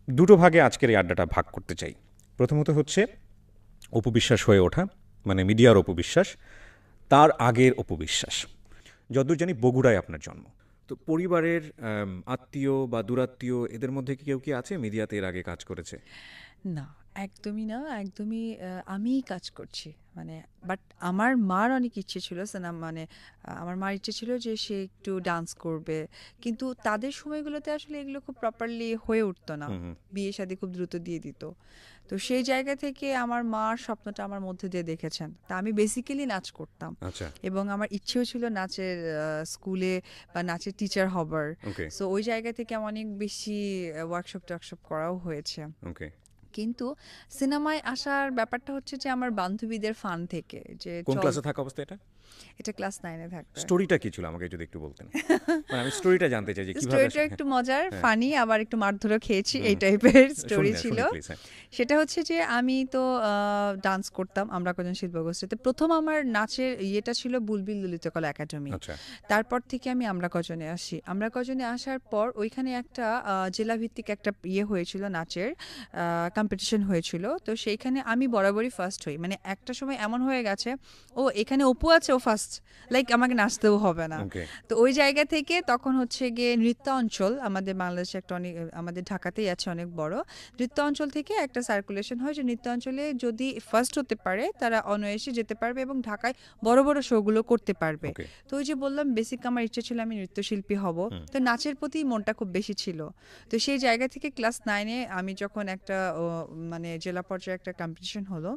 দুটো ভাগে আজকের এই আড্ডাটা ভাগ করতে চাই। প্রথমত হচ্ছে অপবিশ্বাস হয়ে ওঠা, মানে মিডিয়ার অপবিশ্বাস, তার আগের অপবিশ্বাস। যতদূর জানি বগুড়ায় আপনার জন্ম, তো পরিবারের আত্মীয় বা দূরাত্মীয় এদের মধ্যে কি কেউ কি আছে মিডিয়াতে এর আগে কাজ করেছে? না, একদমই না। একদমই আমিই কাজ করছি। মানে বাট আমার মার অনেক ইচ্ছে ছিল মানে আমার মার ইচ্ছে ছিল যে সে একটু ডান্স করবে। কিন্তু তাদের সময়গুলোতে আসলে এগুলো খুব প্রপারলি হয়ে উঠতো না। হুম হুম। বিয়ে শাদী খুব দ্রুত দিয়ে দিত। তো সেই জায়গা থেকে আমার মার স্বপ্নটা আমার মধ্যে দিয়ে দেখেছেন। তা আমি বেসিক্যালি নাচ করতাম আচ্ছা। এবং আমার ইচ্ছেও ছিল নাচের স্কুলে বা নাচের টিচার হবার। ওকে। সো ওই জায়গা থেকে আমার অনেক বেশি ওয়ার্কশপ টর্কশপ করাও হয়েছে। ওকে। কিন্তু সিনেমায় আসার ব্যাপারটা হচ্ছে যে আমার বান্ধবীদের ফান থেকে যে কোন চল, ক্লাসে থাকা অবস্থা এটা? এটা ক্লাস 9 এ থাকতে। স্টোরিটা কি ছিল আমাকে যদি একটু বলতেন, মানে আমি স্টোরিটা জানতে চাই যে কিভাবে স্টোরিটা হ্যাঁ। একটু মজার, হ্যাঁ। ফানি, আবার একটু মারধরও খেয়েছি, হুম এই হুম। টাইপের শুনি স্টোরি না, ছিল। শুনি প্লিজ। হ্যাঁ। সেটা হচ্ছে যে আমি তো ডান্স করতাম আমরা কজন শিল্পগোষ্ঠীতে। প্রথম আমার নাচের ইয়েটা ছিল বুলবিল ললিতকলা একাডেমি। আচ্ছা। তারপর থেকে আমি আমরা কজনে আসি। আমরা কজনে আসার পর ওইখানে একটা জেলাভিত্তিক একটা ইয়ে হয়েছিল, নাচের কম্পিটিশন হয়েছিল। তো সেইখানে আমি বরাবরই ফার্স্ট হই। মানে একটা সময় এমন হয়ে গেছে, ও এখানে অপু আছে, ও ফার্স্ট, লাইক আমাকে নাচতেও হবে না। ওকে। তো ওই জায়গা থেকে তখন হচ্ছে গিয়ে নৃত্যাঞ্চল, আমাদের বাংলাদেশে একটা অনেক, আমাদের ঢাকাতেই আছে অনেক বড়। নৃত্যাঞ্চল থেকে একটা সার্কুলেশন হয় যে নৃত্যাঞ্চলে যদি ফার্স্ট হতে পারে তারা অনায়াসে যেতে পারবে এবং ঢাকায় বড় বড় শোগুলো করতে পারবে। ওকে। তো ওই যে বললাম বেসিক আমার ইচ্ছে ছিল আমি নৃত্যশিল্পী হব। হুম। তো নাচের প্রতি মনটা খুব বেশি ছিল। তো সেই জায়গা থেকে ক্লাস 9-এ আমি যখন একটা মানে জেলা পর্যায়ে একটা কম্পিটিশন হলো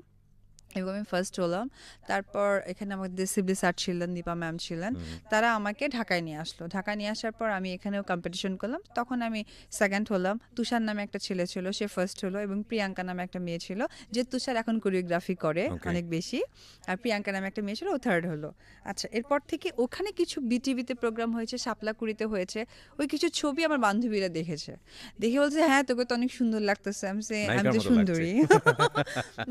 এবং আমি ফার্স্ট হলাম। তারপর এখানে আমাদের সিবলি স্যার ছিলেন, দীপা ম্যাম ছিলেন। হুম। তারা আমাকে ঢাকায় নিয়ে আসলো। ঢাকায় নিয়ে আসার পর আমি এখানেও কম্পিটিশন করলাম। তখন আমি সেকেন্ড হলাম। তুষার নামে একটা ছেলে ছিল, সে ফার্স্ট হলো এবং প্রিয়াঙ্কা নামে একটা মেয়ে ছিল, যে তুষার এখন কোরিওগ্রাফি করে ওকে। অনেক বেশি। আর প্রিয়াঙ্কা নামে একটা মেয়ে ছিল, ও থার্ড হলো। আচ্ছা, এরপর থেকে ওখানে কিছু বিটিভিতে প্রোগ্রাম হয়েছে, শাপলাকুড়িতে হয়েছে। ওই কিছু ছবি আমার বান্ধবীরা দেখেছে। দেখে বলছে, হ্যাঁ তোকে তো অনেক সুন্দর লাগতেছে। আমি নায়িকার তো মতো লাগছে। সুন্দরী।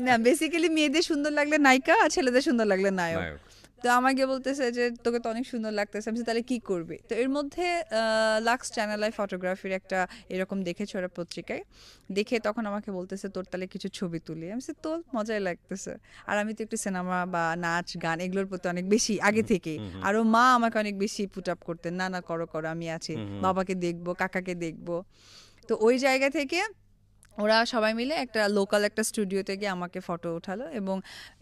না, বেসিক্যালি মেয়েদের সুন্দর লাগলে নায়িকা আর ছেলেদের সুন্দর লাগলে নায়ক। নায়ক। তো আমাকে বলতেছে যে তোকে তো অনেক সুন্দর লাগতেছে। আমি বলছি, তাহলে কি করবি? তো এর মধ্যে লাক্স চ্যানেল আই ফটোগ্রাফির একটা এরকম দেখেছে ওরা পত্রিকায়। দেখে তখন আমাকে বলতেছে তোর তাহলে কিছু ছবি তুলি। আমি বলছি তোর, মজাই লাগতেছে। আর আমি তো একটু সিনেমা বা নাচ গান এগুলোর প্রতি অনেক বেশি আগে হুম থেকেই। হুম। হুম আরও মা আমাকে অনেক বেশি পুট আপ করতেন, না না করো করো, আমি আছি, হুম। হুম। বাবাকে দেখবো, কাকাকে দেখবো। তো ওই জায়গা থেকে ওরা সবাই মিলে একটা লোকাল একটা স্টুডিওতে গিয়ে আমাকে ফটো উঠালো এবং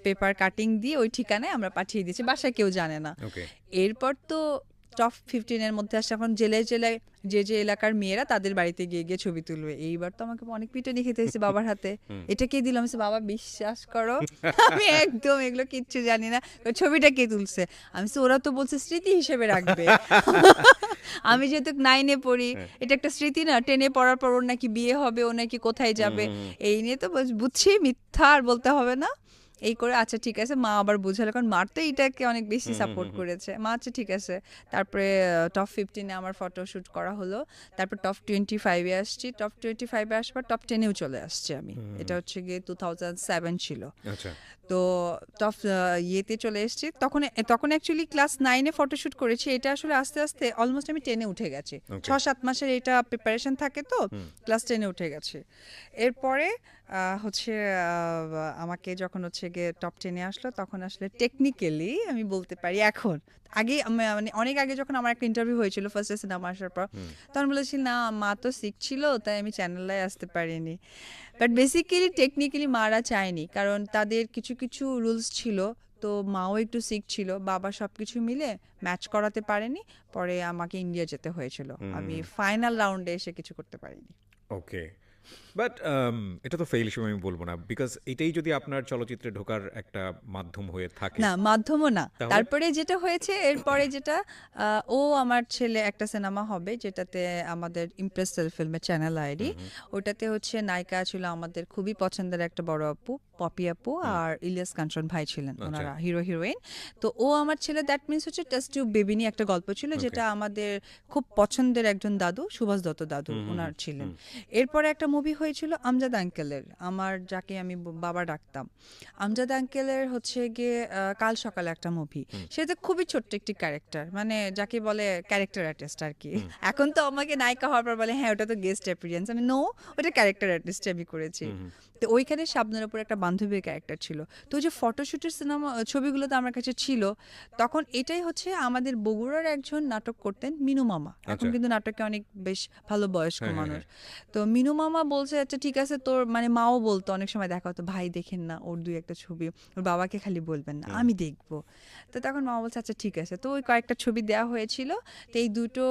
পেপার কাটিং দিয়ে ওই ঠিকানায় আমরা পাঠিয়ে দিয়েছি, বাসায় কেউ জানে না। ওকে। এরপর তো টপ 15-এর মধ্যে আসে। এখন জেলায় জেলায় যে যে এলাকার মেয়েরা তাদের বাড়িতে গিয়ে গিয়ে ছবি তুলবে। এইবার তো আমাকে অনেক পিটুনি খেতে হয়েছে বাবার হাতে। হুম। এটা কে দিল? আমি বলছি, বাবা বিশ্বাস করো আমি একদম এগুলো কিচ্ছু জানি না, ওই ছবিটা কে তুলছে? আমি বলছি, ওরা তো বলছে স্মৃতি হিসেবে রাখবে। আমি যেহেতু 9-এ পড়ি, হ্যাঁ। এটা একটা স্মৃতি না? 10-এ পড়ার পর ওর নাকি বিয়ে হবে, ও নাকি কোথায় হুম যাবে, হুম হুম। এই নিয়ে তো বুঝছি মিথ্যা, আর বলতে হবে না। এই করে আচ্ছা ঠিক আছে, মা আবার বুঝালো, কারণ মার তো এইটাকে অনেক বেশি হুম হুম সাপোর্ট হুম হুম। করেছে। মা আচ্ছা ঠিক আছে। তারপরে টপ 15-এ আমার ফটো শ্যুট করা হলো। তারপর টপ 25-এ আসছি। টপ 25-এ আসার টপ 10-এও চলে আসছি আমি। হুম। এটা হচ্ছে গিয়ে 2007 ছিল। আচ্ছা। তো টপ ইয়েতে চলে এসেছি। তখন তখন অ্যাকচুয়ালি ক্লাস 9-এ ফটোশ্যুট করেছি। এটা আসলে আস্তে আস্তে অলমোস্ট আমি 10-এ উঠে গেছি। ওকে। 6-7 মাসের এটা প্রিপারেশন থাকে, তো হুম। ক্লাস 10-এ উঠে গেছি। এরপরে হচ্ছে আমাকে যখন হচ্ছে গিয়ে টপ 10-এ আসলো, তখন আসলে টেকনিক্যালি আমি বলতে পারি এখন, আগে মানে অনেক আগে যখন আমার একটা ইন্টারভিউ হয়েছিল ফার্স্ট সিনেমা আসার পর, হুম। তখন বলেছি না মা তো সিক ছিল, তাই আমি চ্যানেলে আসতে পারিনি। বাট বেসিক্যালি টেকনিক্যালি মারা চায়নি, কারণ তাদের কিছু কিছু রুলস ছিল। তো মাও একটু সিক ছিল, বাবা সব কিছু মিলে ম্যাচ করাতে পারেনি। পরে আমাকে ইন্ডিয়া যেতে হয়েছিল, আমি হুম। ফাইনাল রাউন্ডে এসে কিছু করতে পারিনি। ওকে। বাট এটা তো ফেল হিসেবে আমি বলবো না, বিকজ এটাই যদি আপনার চলচ্চিত্রে ঢোকার একটা মাধ্যম হয়ে থাকে না, মাধ্যমও না। তাহলে। তারপরে যেটা হয়েছে এরপরে যেটা, ও আমার ছেলে একটা সিনেমা হবে যেটাতে আমাদের ইমপ্রেস ফিল্মের চ্যানেল আইডি, হুম হুম। ওটাতে হচ্ছে নায়িকা ছিল আমাদের খুবই পছন্দের একটা বড় আপু, পপি আপু, হুম। আর ইলিয়াস কাঞ্চন ভাই ছিলেন আচ্ছা। ওনারা হিরো হিরোইন। তো ও আমার ছেলে, দ্যাট মিনস হচ্ছে টেস্ট টিউব বেবি নিয়ে একটা গল্প ছিল, ওকে। যেটা আমাদের খুব পছন্দের একজন দাদু, সুভাষ দত্ত দাদু হুম হুম ওনার হুম। ছিলেন। হুম। এরপরে একটা মুভি হয়েছিল আমজাদ আঙ্কেলের, আমার যাকে আমি বাবা ডাকতাম, আমজাদ আঙ্কেলের হচ্ছে গিয়ে কাল সকালে একটা মুভি। সেটা খুবই ছোট্ট একটি ক্যারেক্টার, মানে যাকে বলে ক্যারেক্টার আর্টিস্ট আর কি। এখন তো আমাকে নায়িকা হওয়ার পর বলে হ্যাঁ ওটা তো গেস্ট অ্যাপিয়ারেন্স, আমি নো, ওটা ক্যারেক্টার আর্টিস্ট আমি করেছি। তো ওইখানে শাবনার উপর একটা বান্ধবীর ক্যারেক্টার ছিল। তো ওই যে ফটোশুটের সিনেমা ছবিগুলো তো আমার কাছে ছিল তখন, এটাই হচ্ছে আমাদের বগুড়ার একজন নাটক করতেন মিনু মামা, এখন কিন্তু নাটকে অনেক বেশ ভালো বয়স্ক মানুষ। তো মিনু মামা বলছে আচ্ছা ঠিক আছে তোর, মানে মাও বলতো অনেক সময় দেখা হতো ভাই দেখেন না ওর দুই একটা ছবি, ওর বাবাকে খালি বলবেন না আমি দেখবো। তো তখন মামা বলছে আচ্ছা ঠিক আছে। তো ওই কয়েকটা ছবি দেওয়া হয়েছিল, তো এই দুটো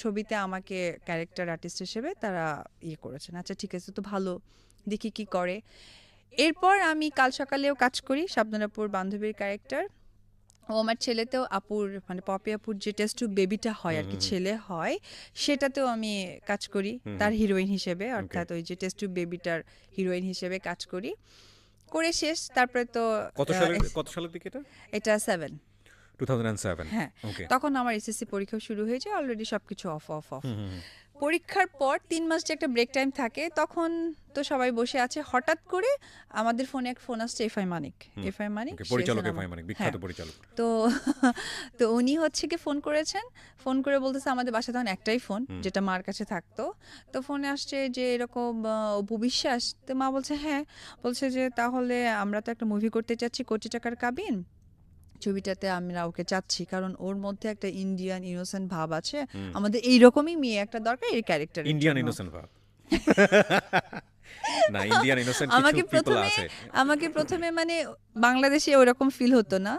ছবিতে আমাকে ক্যারেক্টার আর্টিস্ট হিসেবে তারা ইয়ে করেছেন। আচ্ছা ঠিক আছে, তো ভালো, দেখি কি করে। এরপর আমি কাল সকালেও কাজ করি, শাবনারাপুর বান্ধবীর ক্যারেক্টার। ও আমার ছেলেতেও আপুর মানে পপি আপুর যে টেস্ট টু বেবিটা হয় আর কি, ছেলে হয়, সেটাতেও আমি কাজ করি তার হিরোইন হিসেবে, অর্থাৎ ওই যে টেস্ট টু বেবিটার হিরোইন হিসেবে কাজ করি। করে শেষ, তারপরে তো কত সালের দিকে এটা 7 2007। হ্যাঁ, তখন আমার এসএসসি পরীক্ষা শুরু হয়েছে, অলরেডি সবকিছু অফ অফ অফ। পরীক্ষার পর 3 মাস যে একটা ব্রেক টাইম থাকে, তখন তো সবাই বসে আছে, হঠাৎ করে আমাদের ফোনে এক ফোন আসছে এফআই মানিক, এফআই মানিক পরিচালক, এফআই মানিক বিখ্যাত পরিচালক। তো তো উনি হচ্ছে কি ফোন করেছেন, ফোন করে বলতেছে আমাদের বাসায় তখন একটাই ফোন যেটা মার কাছে থাকতো। তো ফোনে আসছে যে এরকম অপু বিশ্বাস। তো মা বলছে হ্যাঁ, বলছে যে তাহলে আমরা তো একটা মুভি করতে চাচ্ছি কোটি টাকার কাবিন, ছবিটাতে আমরা ওকে চাচ্ছি কারণ ওর মধ্যে একটা ইন্ডিয়ান ইনোসেন্ট ভাব আছে, আমাদের এইরকমই মেয়ে একটা দরকার এই ক্যারেক্টার। ইন্ডিয়ান ইনোসেন্ট ভাব না, ইন্ডিয়ান ইনোসেন্ট আমাকে প্রথমে মানে বাংলাদেশে ওরকম ফিল হতো না,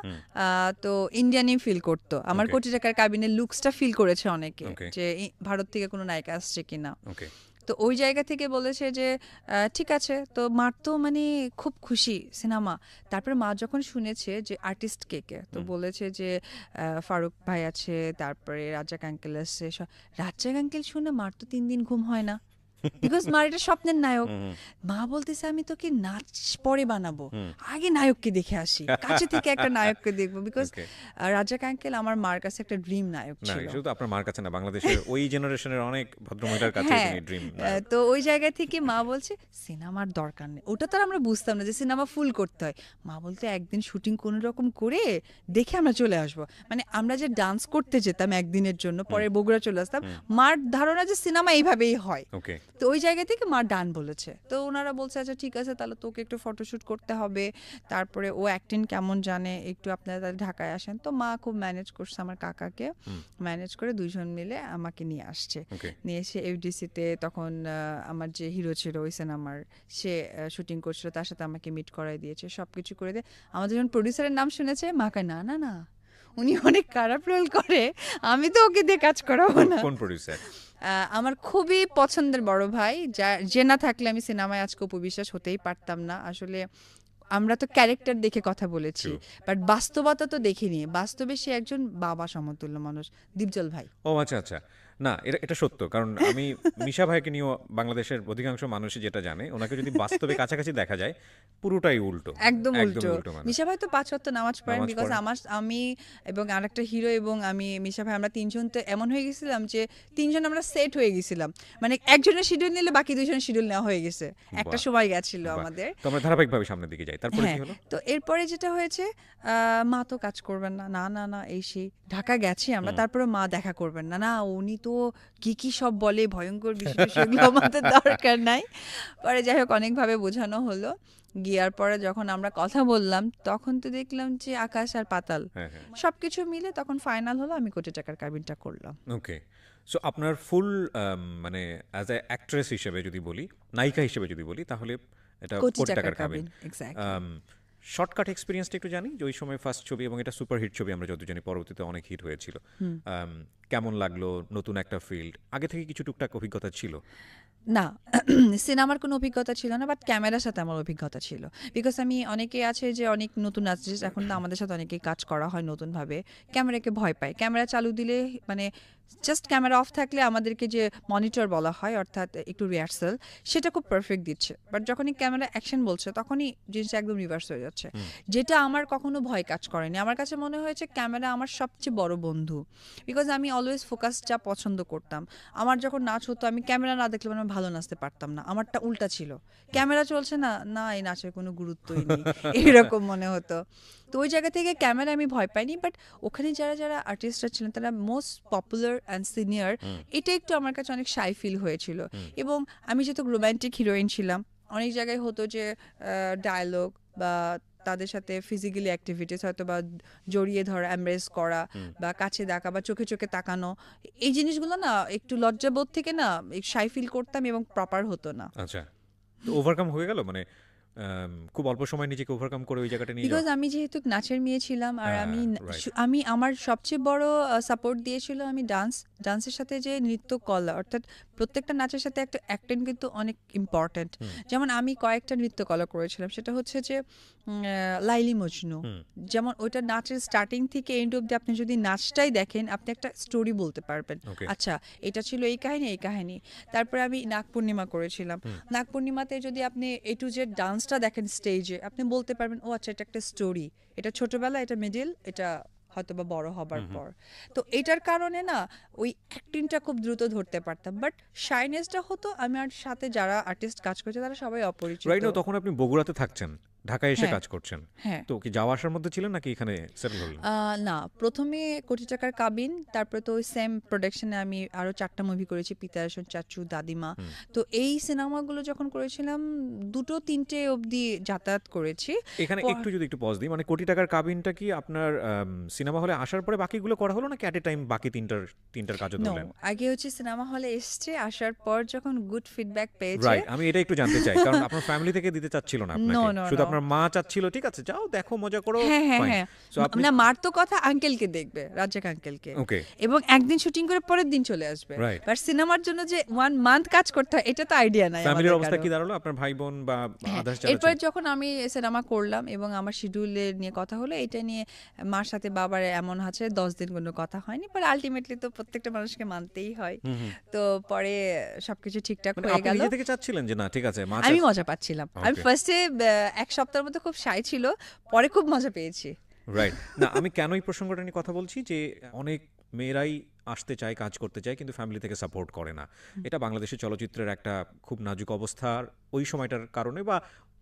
তো ইন্ডিয়ানই ফিল করতো। আমার কোটি টাকার কাবিনের লুকসটা ফিল করেছে অনেকে, যে ভারত থেকে কোনো নায়িকা আসছে কিনা। তো ওই জায়গা থেকে বলেছে যে ঠিক আছে। তো মার তো মানে খুব খুশি সিনেমা। তারপরে মা যখন শুনেছে যে আর্টিস্ট কে কে, তো বলেছে যে ফারুক ভাই আছে, তারপরে রাজ্জাক আঙ্কেল আছে। রাজ্জাক আঙ্কেল শুনে মার তো 3 দিন ঘুম হয় না, বিকজ মার এটা স্বপ্নের নায়ক। মা বলতেছে আমি তোকে নাচ পরে বানাবো, আগে নায়ককে দেখে আসি, কাছে থেকে একটা নায়ককে দেখবো। বিকজ রাজ্জাক আঙ্কেল আমার মার কাছে একটা ড্রিম নায়ক ছিল। শুধু আপনার মার কাছে না, বাংলাদেশের ওই জেনারেশনের অনেক ভদ্রমহিলার কাছে তিনি ড্রিম। তো ওই জায়গা থেকে মা বলছে সিনেমার দরকার নেই, ওটা তো আমরা বুঝতাম না যে সিনেমা ফুল করতে হয়। মা বলতে একদিন শুটিং কোনো রকম করে দেখে আমরা চলে আসবো। মানে আমরা যে ডান্স করতে যেতাম একদিনের জন্য, পরে বগুড়া চলে আসতাম, মার ধারণা যে সিনেমা এইভাবেই হয়। তো ওই জায়গা থেকে মা ডান বলেছে। তো ওনারা বলছে আচ্ছা ঠিক আছে তাহলে তোকে একটু ফটোশুট করতে হবে, তারপরে ও অ্যাক্টিং কেমন জানে, একটু আপনারা তাহলে ঢাকায় আসেন। তো মা খুব ম্যানেজ করছে, আমার কাকাকে ম্যানেজ করে দুইজন মিলে আমাকে নিয়ে আসছে। নিয়ে এসে এফডিসিতে তখন আমার যে হিরো ছিল ওই সিনেমার, সে শুটিং করছিল, তার সাথে আমাকে মিট করাই দিয়েছে, সব কিছু করে দিয়ে। আমাদের যখন প্রডিউসারের নাম শুনেছে মা কয় না না না, উনি অনেক খারাপ রোল করে, আমি তো ওকে দিয়ে কাজ করাবো না। কোন প্রোডিউসার? আমার খুবই পছন্দের বড় ভাই, যে না থাকলে আমি সিনেমায় আজকে অপু বিশ্বাস হতেই পারতাম না। আসলে আমরা তো ক্যারেক্টার দেখে কথা বলেছি, বাট বাস্তবতা তো দেখিনি। বাস্তবে সে একজন বাবা সমতুল্য মানুষ, দীপজল ভাই। ও আচ্ছা আচ্ছা, না এটা সত্য, কারণ আমি মিশা ভাইকে নিয়েও বাংলাদেশের অধিকাংশ মানুষই যেটা জানে, ওনাকে যদি বাস্তবে কাছাকাছি দেখা যায় পুরোটাই উল্টো, একদম উল্টো। মিশা ভাই তো 5 ওয়াক্ত নামাজ পড়েন, বিকজ আমি এবং আরেকটা হিরো এবং আমি মিশা ভাই আমরা 3 জন তো এমন হয়ে গেছিলাম যে 3 জন আমরা সেট হয়ে গেছিলাম, মানে একজনের শিডিউল নিলে বাকি 2 জনের শিডিউল নেওয়া হয়ে গেছে, একটা সময় গেছিল আমাদের। তো আমরা ধারাবাহিকভাবে সামনের দিকে যাই, তারপরে কি হলো? তো এরপরে যেটা হয়েছে, মা তো কাজ করবেন না, না না না এই সেই ঢাকা গেছি আমরা, তারপরে মা দেখা করবেন না, না উনি তো কি সব বলে ভয়ঙ্কর বিষয়, সেগুলো আমাদের দরকার নাই। পরে যাই হোক অনেকভাবে বোঝানো হলো, গিয়ার পরে যখন আমরা কথা বললাম তখন তো দেখলাম যে আকাশ আর পাতাল, সবকিছু মিলে তখন ফাইনাল হলো, আমি কোটি টাকার কাবিনটা করলাম। ওকে, সো আপনার ফুল মানে অ্যাজ এ অ্যাক্ট্রেস হিসেবে যদি বলি, নায়িকা হিসেবে যদি বলি, তাহলে এটা কোটি টাকার কাবিন। শর্টকাট এক্সপিরিয়েন্সটা একটু জানি, যে ওই সময় ফার্স্ট ছবি এবং এটা সুপার হিট ছবি, আমরা যত জানি পরবর্তীতে অনেক হিট হয়েছিল। কেমন লাগলো? নতুন একটা ফিল্ড, আগে থেকে কিছু টুকটাক অভিজ্ঞতা ছিল? না, সিনেমার কোনো অভিজ্ঞতা ছিল না, বাট ক্যামেরার সাথে আমার অভিজ্ঞতা ছিল। বিকজ আমি অনেকে আছে যে অনেক নতুন আর্টিস্ট, এখন তো আমাদের সাথে অনেকেই কাজ করা হয় নতুনভাবে, ক্যামেরাকে ভয় পায়। ক্যামেরা চালু দিলে মানে জাস্ট ক্যামেরা অফ থাকলে আমাদেরকে যে মনিটর বলা হয়, অর্থাৎ একটু রিহার্সাল, সেটা খুব পারফেক্ট দিচ্ছে, বাট যখনই ক্যামেরা অ্যাকশন বলছে তখনই জিনিসটা একদম রিভার্স হয়ে যাচ্ছে, যেটা আমার কখনো ভয় কাজ করেনি। আমার কাছে মনে হয়েছে ক্যামেরা আমার সবচেয়ে বড় বন্ধু, বিকজ আমি অলওয়েজ ফোকাসটা পছন্দ করতাম। আমার যখন নাচ হতো আমি ক্যামেরা না দেখলে আমার ভালো নাচতে পারতাম না, আমারটা উল্টা ছিল, ক্যামেরা চলছে না, না এই নাচের কোনো গুরুত্বই নেই এরকম মনে হতো। তো ওই জায়গা থেকে ক্যামেরা আমি ভয় পাইনি, বাট ওখানে যারা যারা আর্টিস্টরা ছিলেন তারা মোস্ট পপুলার অ্যান্ড সিনিয়র, এটা একটু আমার কাছে অনেক শাই ফিল হয়েছিল। এবং আমি যেহেতু রোম্যান্টিক হিরোইন ছিলাম, অনেক জায়গায় হতো যে ডায়ালগ বা তাদের সাথে ফিজিক্যালি অ্যাক্টিভিটিস হয়তো বা জড়িয়ে ধরা, এমব্রেস করা বা কাছে দেখা বা চোখে চোখে তাকানো, এই জিনিসগুলো না একটু লজ্জাবোধ থেকে না শাই ফিল করতাম এবং প্রপার হতো না। আচ্ছা, তো ওভারকাম হয়ে গেল, মানে খুব অল্প সময় নিজেকে ওভারকাম করে ওই জায়গাটা নিয়ে বিকজ যাওয়া। আমি যেহেতু নাচের মেয়ে ছিলাম আর আমি রাইট। আমি আমার সবচেয়ে বড় সাপোর্ট দিয়েছিল আমি ডান্সের সাথে যে নৃত্য কলা, অর্থাৎ প্রত্যেকটা নাচের সাথে একটা অ্যাক্টিং কিন্তু অনেক ইম্পর্ট্যান্ট। যেমন আমি কয়েকটা নৃত্য কলা করেছিলাম, সেটা হচ্ছে যে লাইলি মজনু, যেমন ওইটা নাচের স্টার্টিং থেকে এন্ড অব্দি আপনি যদি নাচটাই দেখেন আপনি একটা স্টোরি বলতে পারবেন। Okay. আচ্ছা এটা ছিল এই কাহিনী এই কাহিনী। তারপরে আমি নাগ পূর্ণিমা করেছিলাম, নাগ পূর্ণিমাতে যদি আপনি এ টু জেড ডান্সটা দেখেন স্টেজে, আপনি বলতে পারবেন ও আচ্ছা এটা একটা স্টোরি, এটা ছোটবেলা, এটা মিডিল, এটা হয়তো বা বড় হবার পর। তো এটার কারণে না ওই অ্যাক্টিংটা খুব দ্রুত ধরতে পারতাম, বাট শাইনেসটা হতো আমার সাথে যারা আর্টিস্ট কাজ করছে তারা সবাই অপরিচিত। রাইট, তখন আপনি বগুড়াতে থাকছেন, ঢাকায় এসে হ্যাঁ। কাজ করছেন, হ্যাঁ। তো কি যাওয়া আসার মধ্যে ছিলেন নাকি এখানে সেটেল হলেন? না, প্রথমে কোটি টাকার কাবিন, তারপরে তো ওই সেম প্রোডাকশনে আমি আরো 4টা মুভি করেছি, পিতারাসন, চাচু, দাদিমা। তো এই সিনেমাগুলো যখন করেছিলাম 2-3টে অবধি যাতায়াত করেছি। এখানে একটু যদি একটু পজ দিই, মানে কোটি টাকার কাবিনটা কি আপনার সিনেমা হলে আসার পরে বাকিগুলো করা হলো নাকি অ্যাট এ টাইম বাকি তিনটার কাজও নো, ধরলেন? আগে হচ্ছে সিনেমা হলে এসছে, আসার পর যখন গুড ফিডব্যাক পেয়েছে। রাইট, আমি এটা একটু জানতে চাই, কারণ আপনার ফ্যামিলি থেকে দিতে চাচ্ছিল না আপনাকে, No, no, শুধু no. আপনার মা চাচ্ছিল ঠিক আছে যাও দেখো মজা করো। হ্যাঁ হ্যাঁ fine. হ্যাঁ, So আপনি না মার তো কথা আঙ্কেলকে দেখবে, রাজ্জাক আঙ্কেলকে, ওকে, এবং একদিন শুটিং করে পরের দিন চলে আসবে। Right. বাট সিনেমার জন্য যে 1 মান্থ কাজ করতে হয় এটা তো আইডিয়া নাই ফ্যামিলির আমাদের অবস্থা কারো। কি দাঁড়ালো, আপনার ভাই বোন বা হ্যাঁ, আদার্স এরপরে যারা? যখন আমি সিনেমা করলাম এবং আমার শিডিউলের নিয়ে কথা হলো, এটা নিয়ে মার সাথে বাবার এমন আছে 10 দিন কোনো কথা হয়নি, পরে আলটিমেটলি তো প্রত্যেকটা মানুষকে মানতেই হয়। তো পরে সবকিছু ঠিকঠাক মানে হয়ে আপনি গেল। নিজে থেকে চাচ্ছিলেন যে না ঠিক আছে মা আমি মজা পাচ্ছিলাম। আমি Okay. ফার্স্টে 1 সপ্তাহের মধ্যে খুব শাই ছিল, পরে খুব মজা পেয়েছি। রাইট, না আমি কেন এই প্রসঙ্গটা নিয়ে কথা বলছি যে অনেক মেয়েরাই আসতে চায়, কাজ করতে চায়, কিন্তু ফ্যামিলি থেকে সাপোর্ট করে না। এটা বাংলাদেশের চলচ্চিত্রের একটা খুব নাজুক অবস্থার ওই সময়টার কারণে, বা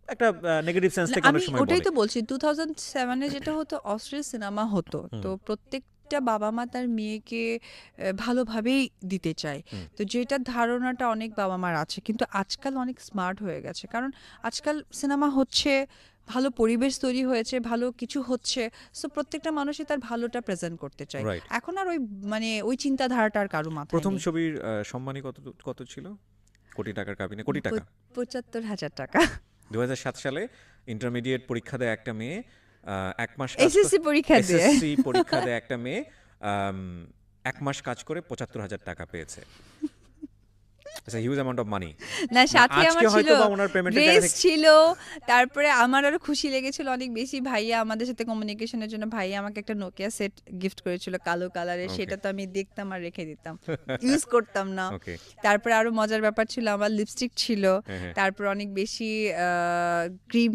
একটা নেগেটিভ সেন্স থেকে আমি অনেক সময় ওটাই বলে। তো বলছি, 2007 এ যেটা হতো অস্ট্রেলিয়ান সিনেমা হতো, তো প্রত্যেকটা বাবা মা তার মেয়েকে ভালোভাবেই দিতে চায়। তো যেটা ধারণাটা অনেক বাবা মার আছে, কিন্তু আজকাল অনেক স্মার্ট হয়ে গেছে, কারণ আজকাল সিনেমা হচ্ছে, ভালো পরিবেশ তৈরি হয়েছে, ভালো কিছু হচ্ছে, সো প্রত্যেকটা মানুষই তার ভালোটা প্রেজেন্ট করতে চায়। Right. এখন আর ওই মানে ওই চিন্তাধারাটা আর কারো মাথায় প্রথম নেই। ছবির সম্মানী কত কত ছিল? কোটি টাকার কাবিনে কোটি টাকা? 75,000 টাকা। 2007 সালে ইন্টারমিডিয়েট পরীক্ষা দেয় একটা মেয়ে, 1 মাস এসএসসি পরীক্ষা দিয়ে। এসএসসি পরীক্ষা দেয় একটা মেয়ে, 1 মাস কাজ করে 75,000 টাকা পেয়েছে। It's a huge amount of money. না, সাথে আজকে আমার ছিল হয়তো বা ওনার পেমেন্টের জায়গা ড্রেস থেকে ছিল, তারপরে আমার আরো খুশি লেগেছিল অনেক বেশি, ভাইয়া আমাদের সাথে কমিউনিকেশনের জন্য ভাইয়া আমাকে একটা নোকিয়া সেট গিফট করেছিল কালো কালারের, Okay. সেটা তো আমি দেখতাম আর রেখে দিতাম, ইউজ করতাম না। ওকে, তারপরে আরো মজার ব্যাপার ছিল, আমার লিপস্টিক ছিল, হ্যাঁ। তারপর অনেক বেশি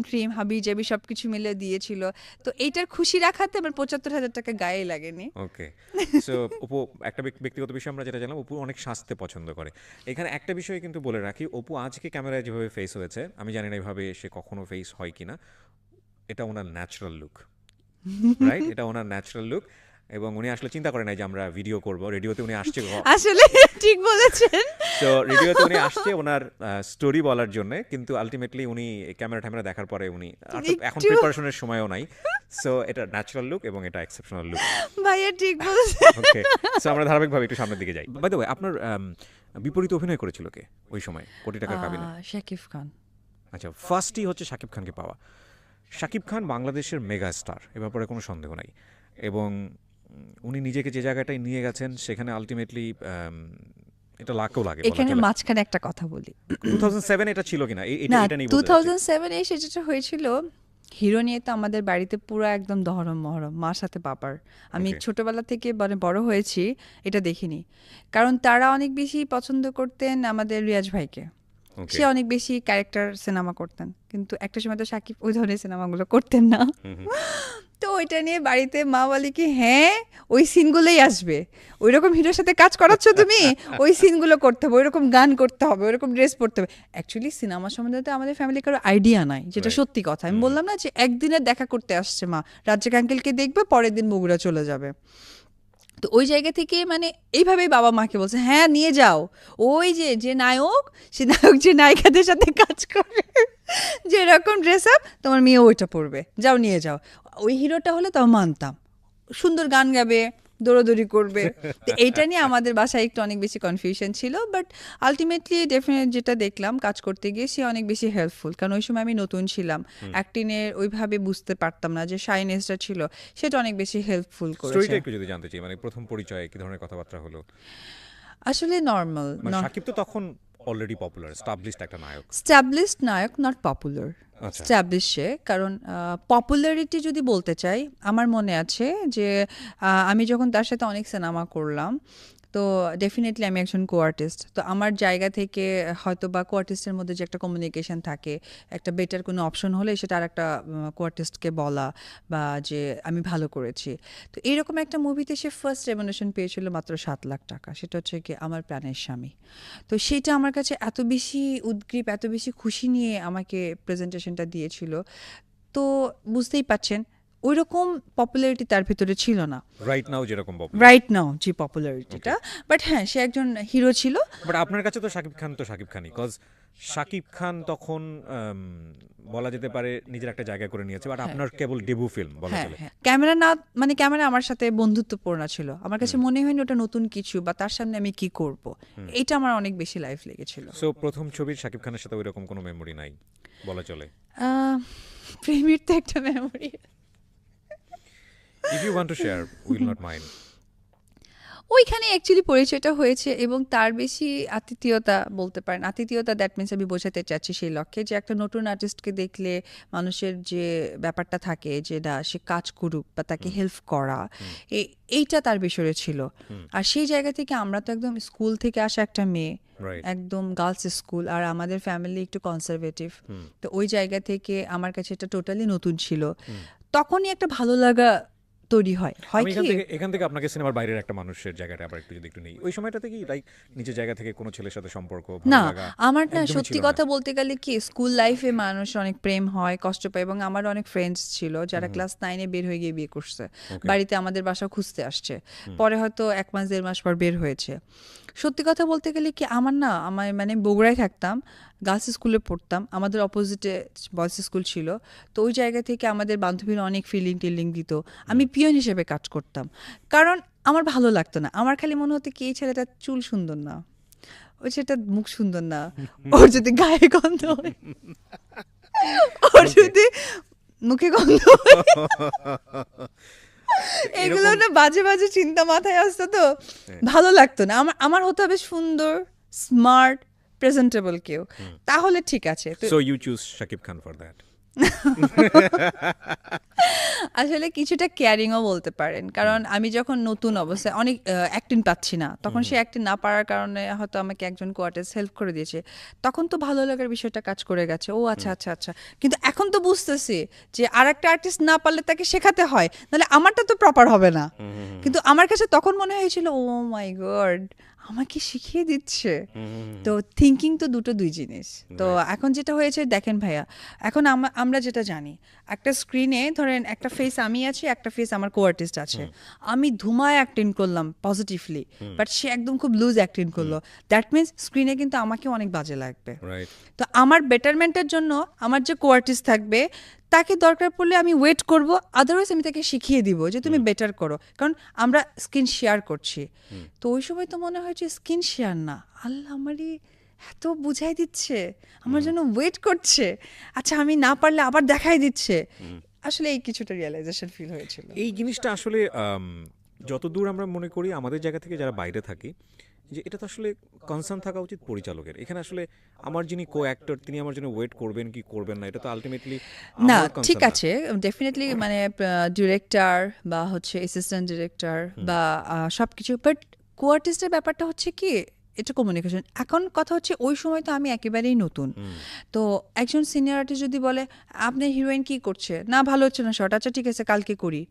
ক্রিম হাবি জাবি সবকিছু মিলে দিয়েছিল। তো এইটার খুশি রাখাতে আমার 75,000 টাকা গায়ে লাগেনি। ওকে। সো অপু, একটা ব্যক্তিগত বিষয় আমরা যেটা জানলাম, অপু অনেক সাজতে পছন্দ করে। এখানে একটা বিষয় কিন্তু বলে রাখি, অপু আজকে ক্যামেরায় যেভাবে ফেস হয়েছে, আমি জানি না এভাবে সে কখনো ফেস হয় কিনা, এটা ওনার ন্যাচারাল লুক, রাইট? এটা ওনার ন্যাচারাল লুক, এবং উনি আসলে চিন্তা করেন নাই যে আমরা ভিডিও করব। রেডিওতে উনি আসছে, আসলে ঠিক বলেছেন। সো রেডিওতে উনি আসছে ওনার স্টোরি বলার জন্য, কিন্তু আলটিমেটলি উনি ক্যামেরা দেখার পরে উনি এখন প্রিপারেশনের সময়ও নাই। সো এটা ন্যাচারাল লুক এবং এটা এক্সেপশনাল লুক। ভাইয়া ঠিক বলেছেন। ওকে, সো আমরা ধারাবাহিকভাবে একটু সামনের দিকে যাই। বাই দ্য ওয়ে, আপনার বিপরীত অভিনয় করেছিল কে ওই সময় কোটি টাকার কাবিনে? শাকিব খান। আচ্ছা, ফার্স্টই হচ্ছে শাকিব খানকে পাওয়া। শাকিব খান বাংলাদেশের মেগা স্টার, এ ব্যাপারে কোনো সন্দেহ নাই, এবং উনি নিজেকে যে জায়গাটায় নিয়ে গেছেন সেখানে আলটিমেটলি এটা লাখও লাগে। এখানে মাঝখানে একটা কথা বলি, 2007 এটা ছিল কিনা না এটা নিয়ে বলতে চাচ্ছি। 2007 এ যেটা হয়েছিল, হিরো নিয়ে তো আমাদের বাড়িতে পুরো একদম দহরম মহরম, মার সাথে বাবার। আমি Okay. ছোটবেলা থেকে মানে বড় হয়েছি, এটা দেখিনি, কারণ তারা অনেক বেশি পছন্দ করতেন আমাদের রিয়াজ ভাইকে। Okay. সে অনেক বেশি ক্যারেক্টার সিনেমা করতেন, কিন্তু একটা সময় তো সাকিব ওই ধরনের সিনেমাগুলো করতেন না। তো ওইটা নিয়ে বাড়িতে মা বলে কি হ্যাঁ ওই সিনগুলোই আসবে, ওই রকম হিরোর সাথে কাজ করাচ্ছ তুমি, ওই সিনগুলো করতে হবে, ওইরকম গান করতে হবে, ওইরকম ড্রেস পরতে হবে। অ্যাকচুয়ালি সিনেমা সম্বন্ধে তো আমাদের ফ্যামিলি কারো আইডিয়া নাই, যেটা Right. সত্যি কথা। আমি বললাম না যে একদিনের দেখা করতে আসছে মা, রাজ্জাক আঙ্কেলকে দেখবে পরের দিন বগুড়া চলে যাবে। তো ওই জায়গা থেকে মানে এইভাবেই বাবা মাকে বলছে হ্যাঁ নিয়ে যাও, ওই যে যে নায়ক সে নায়ক যে নায়িকাদের সাথে কাজ করে যেরকম ড্রেস আপ তোমার মেয়ে ওইটা পরবে, যাও নিয়ে যাও। ওই হিরোটা হলে তাও মানতাম, সুন্দর গান গাবে, দৌড়াদৌড়ি করবে। তো এইটা নিয়ে আমাদের বাসায় একটু অনেক বেশি কনফিউশন ছিল, বাট আলটিমেটলি ডেফিনেট যেটা দেখলাম কাজ করতে গিয়ে সে অনেক বেশি হেল্পফুল, কারণ ওই সময় আমি নতুন ছিলাম, অ্যাক্টিংয়ের ওইভাবে বুঝতে পারতাম না, যে শাইনেসটা ছিল সেটা অনেক বেশি হেল্পফুল স্টোরিটা করেছে। একটু যদি জানতে চাই, মানে প্রথম পরিচয়ে কি ধরনের কথাবার্তা হলো? আসলে নর্মাল, মানে শাকিব তো তখন অলরেডি পপুলার, স্টাবলিশড একটা নায়ক। স্ট্যাবলিশড নায়ক, নট পপুলার। আচ্ছা। স্ট্যাবলিশে, কারণ পপুলারিটি যদি বলতে চাই, আমার মনে আছে যে আমি যখন তার সাথে অনেক সিনেমা করলাম, তো ডেফিনেটলি আমি একজন কো আর্টিস্ট, তো আমার জায়গা থেকে হয়তো বা কো আর্টিস্টের মধ্যে যে একটা কমিউনিকেশন থাকে, একটা বেটার কোনো অপশন হলে সেটা আর একটা কো আর্টিস্টকে বলা, বা যে আমি ভালো করেছি। তো এইরকম একটা মুভিতে সে ফার্স্ট রেমুনেশন পেয়েছিল মাত্র 7 লাখ টাকা, সেটা হচ্ছে কি আমার প্রাণের স্বামী। তো সেটা আমার কাছে এত বেশি উদ্গ্রীব, এত বেশি খুশি নিয়ে আমাকে প্রেজেন্টেশনটা দিয়েছিল। তো বুঝতেই পাচ্ছেন ওইরকম পপুলারিটি তার ভিতরে ছিল না রাইট নাও যেরকম পপুলার। রাইট নাও, যে পপুলারিটিটা। বাট হ্যাঁ, সে একজন হিরো ছিল। বাট আপনার কাছে তো শাকিব খান তো শাকিব খানই, কজ শাকিব খান তখন বলা যেতে পারে নিজের একটা জায়গা করে নিয়েছে, বাট আপনার কেবল ডেবু ফিল্ম বলা হ্যাঁ চলে। হ্যাঁ, ক্যামেরা না, মানে ক্যামেরা আমার সাথে বন্ধুত্বপূর্ণ ছিল, আমার কাছে মনে হয়নি ওটা নতুন কিছু বা তার সামনে আমি কি করব, এটা আমার অনেক বেশি লাইফ লেগেছিল। সো প্রথম ছবির শাকিব খানের সাথে ওইরকম কোনো মেমোরি নাই বলা চলে? প্রেমের তো একটা memory, if you want to share will not mind. ওইখানে অ্যাকচুয়ালি পরিচয়টা হয়েছে, এবং তার বেশি আতিথেয়তা বলতে পারেন, আতিথেয়তা দ্যাট মিনস আমি বোঝাতে চাচ্ছি সেই লক্ষ্যে যে একটা নতুন আর্টিস্টকে দেখলে মানুষের যে ব্যাপারটা থাকে যে না সে কাজ করুক বা তাকে হেল্প করা, এইটা তার বিষয়ে ছিল। আর সেই জায়গা থেকে আমরা তো একদম স্কুল থেকে আসা একটা মেয়ে, রাইট। একদম গার্লস স্কুল, আর আমাদের ফ্যামিলি একটু কনজারভেটিভ, তো ওই জায়গা থেকে আমার কাছে এটা টোটালি নতুন ছিল। তখনই একটা ভালো লাগা তৈরি হয় আমি কি এখান থেকে আপনাকে সিনেমার বাইরের একটা মানুষের জায়গাটা আবার একটু যদি একটু নেই, ওই সময়টাতে কি লাইক নিজের জায়গা থেকে কোনো ছেলের সাথে সম্পর্ক ভালো না, লাগা আমার না একদমই সত্যি ছিল না? কথা বলতে গেলে কি স্কুল লাইফে মানুষ অনেক প্রেম হয়, কষ্ট পায়, এবং আমার অনেক ফ্রেন্ডস ছিল যারা ক্লাস 9-এ বের হয়ে গিয়ে বিয়ে করছে, বাড়িতে আমাদের বাসা খুঁজতে আসছে, পরে হয়তো 1 মাস 1.5 মাস পর বের হয়েছে। সত্যি কথা বলতে গেলে কি আমার না, আমার মানে বগুড়ায় থাকতাম, গার্লস স্কুলে পড়তাম, আমাদের অপোজিটে বয়েজ স্কুল ছিল, তো ওই জায়গা থেকে আমাদের বান্ধবীরা অনেক ফিলিং টিলিং দিত, আমি পিয়ন হিসেবে কাজ করতাম, কারণ আমার ভালো লাগতো না, আমার খালি মনে হতো কি এই ছেলেটার চুল সুন্দর না, ওই সেটা মুখ সুন্দর না, ওর যদি গায়ে গন্ধ হয়, ওর যদি মুখে গন্ধ হয়, এগুলো না বাজে বাজে চিন্তা মাথায় আসতো, তো ভালো লাগতো না আমার। আমার হতে হবে সুন্দর, স্মার্ট, প্রেজেন্টেবল কেউ, তাহলে ঠিক আছে। তো so you choose Shakib Khan for that? আসলে কিছুটা কেয়ারিংও বলতে পারেন, কারণ আমি যখন নতুন অবস্থায় অনেক অ্যাক্টিং পাচ্ছি না, তখন সে অ্যাক্টিং না পারার কারণে হয়তো আমাকে একজন কোয়ার্টার্স হেল্প করে দিয়েছে, তখন তো ভালো লাগার বিষয়টা কাজ করে গেছে, ও আচ্ছা আচ্ছা আচ্ছা। কিন্তু এখন তো বুঝতেছি যে আর একটা আর্টিস্ট না পারলে তাকে শেখাতে হয়, নাহলে আমারটা তো প্রপার হবে না। কিন্তু আমার কাছে তখন মনে হয়েছিল ও মাই গড, আমাকে শিখিয়ে দিচ্ছে। তো থিঙ্কিং তো দুই জিনিস। তো এখন যেটা হয়েছে দেখেন ভাইয়া, এখন আমরা যেটা জানি, একটা স্ক্রিনে ধরেন একটা ফেস আমি আছি, একটা ফেস আমার কো আর্টিস্ট আছে, আমি ধুমায় অ্যাক্টিং করলাম পজিটিভলি, বাট সে একদম খুব লুজ অ্যাক্টিং করলো, দ্যাট মিনস স্ক্রিনে কিন্তু আমাকে অনেক বাজে লাগবে। রাইট। তো আমার বেটারমেন্টের জন্য আমার যে কো আর্টিস্ট থাকবে তাকে দরকার পড়লে আমি ওয়েট করব, আদারওয়াইজ আমি তাকে শিখিয়ে দিব যে তুমি বেটার করো, কারণ আমরা স্কিন শেয়ার করছি। তো ওই সময় তো মনে হয় যে স্কিন শেয়ার না, আল্লাহ আমারই এত বুঝাই দিচ্ছে, আমার জন্য ওয়েট করছে, আচ্ছা আমি না পারলে আবার দেখাই দিচ্ছে। আসলে এই কিছুটা রিয়েলাইজেশন ফিল হয়েছিল। এই জিনিসটা আসলে যতদূর আমরা মনে করি আমাদের জায়গা থেকে যারা বাইরে থাকি, যে এটা তো আসলে কনসার্ন থাকা উচিত পরিচালকের। এখানে আসলে আমার যিনি কো অ্যাক্টর তিনি আমার জন্য ওয়েট করবেন কি করবেন না, এটা তো আলটিমেটলি না আমার ঠিক কনসার্ন। আছে, ডেফিনেটলি মানে ডিরেক্টর বা হচ্ছে অ্যাসিস্ট্যান্ট ডিরেক্টর বা সব কিছু, বাট কো আর্টিস্টের ব্যাপারটা হচ্ছে কি এটা কমিউনিকেশন। এখন কথা হচ্ছে ওই সময় তো আমি একেবারেই নতুন, তো একজন সিনিয়র আর্টিস্ট যদি বলে আপনার হিরোইন কি করছে, না ভালো হচ্ছে না শর্ট, আচ্ছা ঠিক আছে কালকে করি,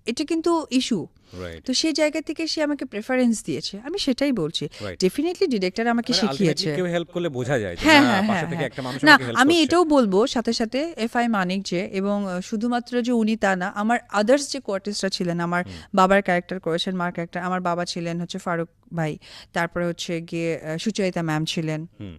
এটা কিন্তু ইস্যু। রাইট তো সেই জায়গা থেকে সে আমাকে প্রেফারেন্স দিয়েছে, আমি সেটাই বলছি। রাইট ডেফিনেটলি ডিরেক্টর আমাকে মানে আলটিমেটলি শিখিয়েছে। কেউ হেল্প করলে বোঝা যায় যে হ্যাঁ না হ্যাঁ পাশে হ্যাঁ থেকে হ্যাঁ একটা মানুষ না, আমাকে হেল্প আমি করছে। এটাও বলবো সাথে সাথে এফআই মানিক যে, এবং শুধুমাত্র যে উনি তা না, আমার আদার্স যে কোয়ার্টিস্টরা ছিলেন, আমার বাবার ক্যারেক্টার করেছেন, মার ক্যারেক্টার, আমার বাবা ছিলেন হচ্ছে ফারুক ভাই, তারপরে হচ্ছে গিয়ে সুচরিতা ম্যাম ছিলেন, হুম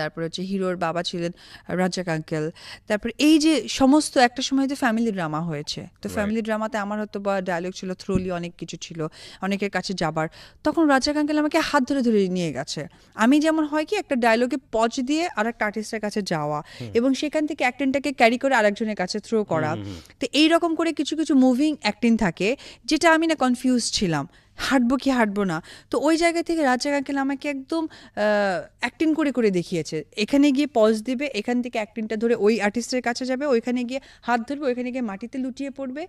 তারপরে হচ্ছে হিরোর বাবা ছিলেন রাজ্জাক আঙ্কেল। তারপরে এই যে সমস্ত একটা সময় তো ফ্যামিলি ড্রামা হয়েছে, তো Right. ফ্যামিলি ড্রামাতে আমার হয়তো বা ডায়লগ ছিল, থ্রোলি অনেক কিছু ছিল, অনেকের কাছে যাবার, তখন রাজ্জাক আঙ্কেল আমাকে হাত ধরে ধরে নিয়ে গেছে। আমি যেমন হয় কি একটা ডায়লগে পজ দিয়ে আর একটা আর্টিস্টের কাছে যাওয়া এবং সেখান থেকে অ্যাক্টিংটাকে ক্যারি করে আরেকজনের কাছে থ্রো করা, তো এইরকম করে কিছু কিছু মুভিং অ্যাক্টিং থাকে যেটা আমি না কনফিউজ ছিলাম, হাঁটবো কি হাঁটবো না। তো ওই জায়গা থেকে রাজ্জাক আঙ্কেল আমাকে একদম অ্যাক্টিং করে করে দেখিয়েছে, এখানে গিয়ে পজ দিবে, এখান থেকে অ্যাক্টিংটা ধরে ওই আর্টিস্টের কাছে যাবে, ওইখানে গিয়ে হাত ধরবে, ওইখানে গিয়ে মাটিতে লুটিয়ে পড়বে।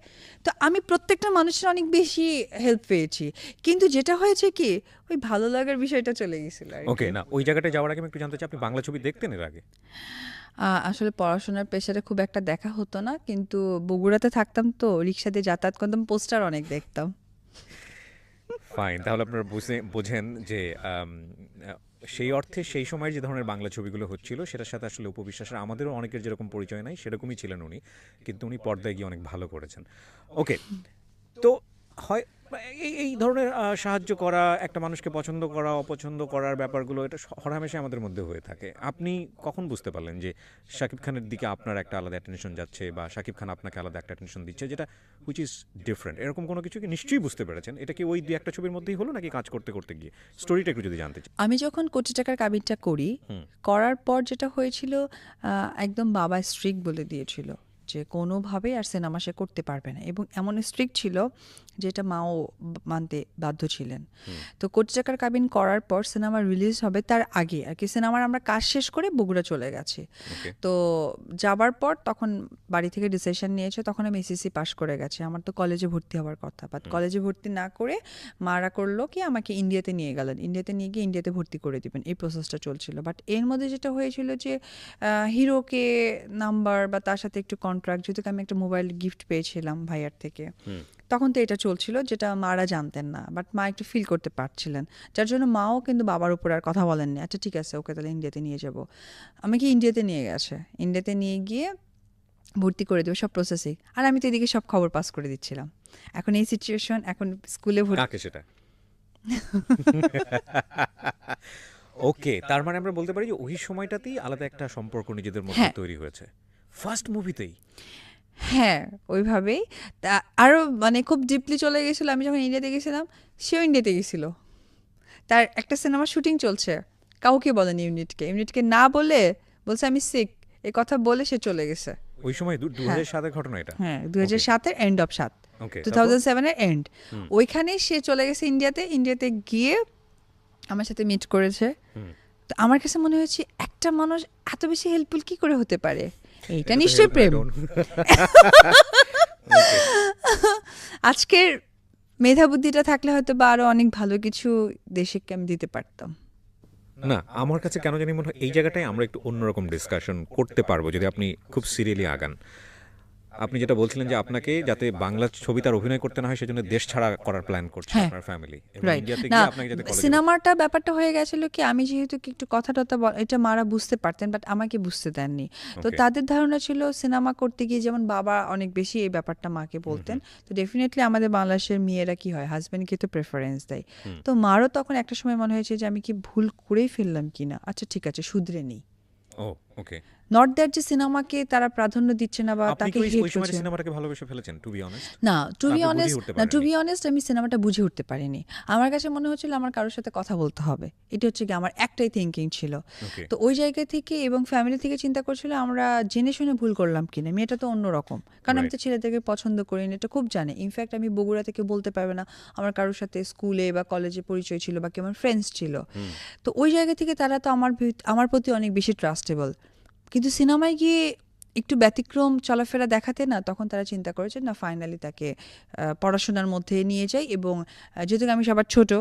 তো আমি প্রত্যেকটা মানুষের অনেক বেশি হেল্প পেয়েছি, কিন্তু যেটা হয়েছে কি ওই ভালো লাগার বিষয়টা চলে গেছিল আর ওকে কি। না ওই জায়গাটায় যাওয়ার আগে আমি একটু জানতে চাই আপনি বাংলা ছবি দেখতেন এর আগে? আসলে পড়াশোনার প্রেশারে খুব একটা দেখা হতো না, কিন্তু বগুড়াতে থাকতাম তো রিক্সা দিয়ে যাতায়াত করতাম, পোস্টার অনেক দেখতাম। ফাইন তাহলে আপনারা বোঝেন যে সেই অর্থে সেই সময়ের যে ধরনের বাংলা ছবিগুলো হচ্ছিল সেটার সাথে আসলে উপবিশ্বাসের আমাদেরও অনেকের যেরকম পরিচয় নাই সেরকমই ছিলেন উনি, কিন্তু উনি পর্দায় গিয়ে অনেক ভালো করেছেন। ওকে, তো হয় এই এই ধরনের সাহায্য করা, একটা মানুষকে পছন্দ করা অপছন্দ করার ব্যাপারগুলো এটা হরহামেশাই আমাদের মধ্যে হয়ে থাকে। আপনি কখন বুঝতে পারলেন যে শাকিব খানের দিকে আপনার একটা আলাদা অ্যাটেনশন যাচ্ছে বা শাকিব খান আপনাকে আলাদা একটা অ্যাটেনশন দিচ্ছে যেটা হুইচ ইজ ডিফারেন্ট? এরকম কোনো কিছু কি নিশ্চয়ই বুঝতে পেরেছেন? এটা কি ওই দুই একটা ছবির মধ্যেই হলো নাকি কাজ করতে করতে গিয়ে? স্টোরিটা একটু যদি জানতে চাই। আমি যখন কোটি টাকার কাবিনটা করি, হুম করার পর যেটা হয়েছিল, একদম বাবা স্ট্রিক্ট বলে দিয়েছিল যে কোনোভাবেই আর সিনেমা সে করতে পারবে না, এবং এমন স্ট্রিক্ট ছিল যেটা মাও মানতে বাধ্য ছিলেন। তো কোটি টাকার কাবিন করার পর সিনেমা রিলিজ হবে তার আগে আর কি, সিনেমার আমরা কাজ শেষ করে বগুড়া চলে গেছি। ওকে তো যাবার পর তখন বাড়ি থেকে ডিসিশন নিয়েছে, তখন আমি এসএসসি পাশ করে গেছি, আমার তো কলেজে ভর্তি হওয়ার কথা, বাট কলেজে ভর্তি না করে মারা করলো কি আমাকে ইন্ডিয়াতে নিয়ে গেলেন, ইন্ডিয়াতে নিয়ে গিয়ে ইন্ডিয়াতে ভর্তি করে দিবেন, এই প্রসেসটা চলছিল। বাট এর মধ্যে যেটা হয়েছিল যে হিরোকে নাম্বার বা তার সাথে একটু কন্ট্রাক্ট, যেহেতু আমি একটা মোবাইল গিফট পেয়েছিলাম ভাইয়ার থেকে, তখন তো এটা চলছিল যেটা মারা জানতেন না, বাট মা একটু ফিল করতে পারছিলেন, যার জন্য মাও কিন্তু বাবার উপর আর কথা বলেননি, আচ্ছা ঠিক আছে ওকে তাহলে ইন্ডিয়াতে নিয়ে যাব। আমাকে ইন্ডিয়াতে নিয়ে গেছে, ইন্ডিয়াতে নিয়ে গিয়ে ভর্তি করে দেবে সব প্রসেসিং, আর আমি তো এদিকে সব খবর পাস করে দিচ্ছিলাম। এখন এই সিচুয়েশন, এখন স্কুলে ভর্তি। কাকে সেটা? ওকে, তার মানে আমরা বলতে পারি যে ওই সময়টাতেই আলাদা একটা সম্পর্ক নিজেদের মধ্যে হ্যাঁ তৈরি হয়েছে ফার্স্ট মুভিতেই। হ্যাঁ ওইভাবেই। আরও মানে খুব ডিপলি চলে গেছিলো, আমি যখন ইন্ডিয়াতে গেছিলাম সেও ইন্ডিয়াতে গেছিলো, তার একটা সিনেমার শুটিং চলছে, কাউকে বলেনি, ইউনিটকে, ইউনিটকে না বলে বলছে আমি সিক, এই কথা বলে সে চলে গেছে। ওই সময় হ্যাঁ 2007-এর ঘটনা এটা। হ্যাঁ 2007-এর এন্ড অফ 7, ওকে 2007-এর এন্ড। ওইখানে সে চলে গেছে ইন্ডিয়াতে, ইন্ডিয়াতে গিয়ে আমার সাথে মিট করেছে। তো আমার কাছে মনে হয়েছে একটা মানুষ এত বেশি হেল্পফুল কি করে হতে পারে, এইটা নিশ্চয়ই প্রেম। আজকের মেধা বুদ্ধিটা থাকলে হয়তো বা আরো অনেক ভালো কিছু দেশকে আমি দিতে পারতাম। না আমার কাছে কেন জানি মনে হয় এই জায়গাটায় আমরা একটু অন্যরকম ডিসকাশন করতে পারবো যদি আপনি খুব সিরিয়ালি আগান। আপনি যেটা বলছিলেন যে আপনাকে যাতে বাংলা ছবিতে আর অভিনয় করতে না হয় সেজন্য দেশ ছাড়া করার প্ল্যান করছে হ্যাঁ আপনার ফ্যামিলি, এবং রাইট। ইন্ডিয়াতে না গিয়ে আপনাকে যাতে কলেজে সিনেমাটা ব্যাপারটা হয়ে গেছিল কি, আমি যেহেতু কি একটু কথা টথা এটা মারা বুঝতে পারতেন, বাট আমাকে বুঝতে দেননি। তো Okay. তাদের ধারণা ছিল সিনেমা করতে গিয়ে, যেমন বাবা অনেক বেশি এই ব্যাপারটা মাকে বলতেন, তো ডেফিনেটলি আমাদের বাংলাদেশের মেয়েরা কি হয় হাজব্যান্ডকে তো প্রেফারেন্স দেয়। তো মারও তখন একটা সময় মনে হয়েছে যে আমি কি ভুল করেই ফেললাম কিনা, আচ্ছা ঠিক আছে শুধরে নিই। ও ওকে, নট দ্যাট যে সিনেমাকে তারা প্রাধান্য দিচ্ছে না বা আপনি তাকে কি ওই হেট সময় করছে। সিনেমাটাকে ভালোবেসে ফেলেছেন টু বি অনেস্ট? না টু বি আপনি বুঝে অনেস্ট, উঠতে না টু পারেননি? বি অনেস্ট আমি সিনেমাটা বুঝে উঠতে পারিনি। আমার কাছে মনে হচ্ছিল আমার কারোর সাথে কথা বলতে হবে, এটা হচ্ছে কি আমার একটাই থিঙ্কিং ছিল। ওকে তো ওই জায়গা থেকে এবং ফ্যামিলি থেকে চিন্তা করছিল আমরা জেনে শুনে ভুল করলাম কিনা, মেয়েটা তো অন্যরকম, কারণ আমি তো ছেলেদেরকে পছন্দ করিনি, এটা খুব জানে। ইনফ্যাক্ট আমি বগুড়া থেকে বলতে পারবে না আমার কারোর সাথে স্কুলে বা কলেজে পরিচয় ছিল বা কেমন ফ্রেন্ডস ছিল। তো ওই জায়গা থেকে তারা তো আমার প্রতি অনেক বেশি ট্রাস্টেবল, কিন্তু সিনেমায় গিয়ে একটু ব্যতিক্রম চলাফেরা দেখাতে না, তখন তারা চিন্তা করেছে না ফাইনালি তাকে পড়াশোনার মধ্যে নিয়ে যাই, এবং যেহেতু আমি সবার ছোট,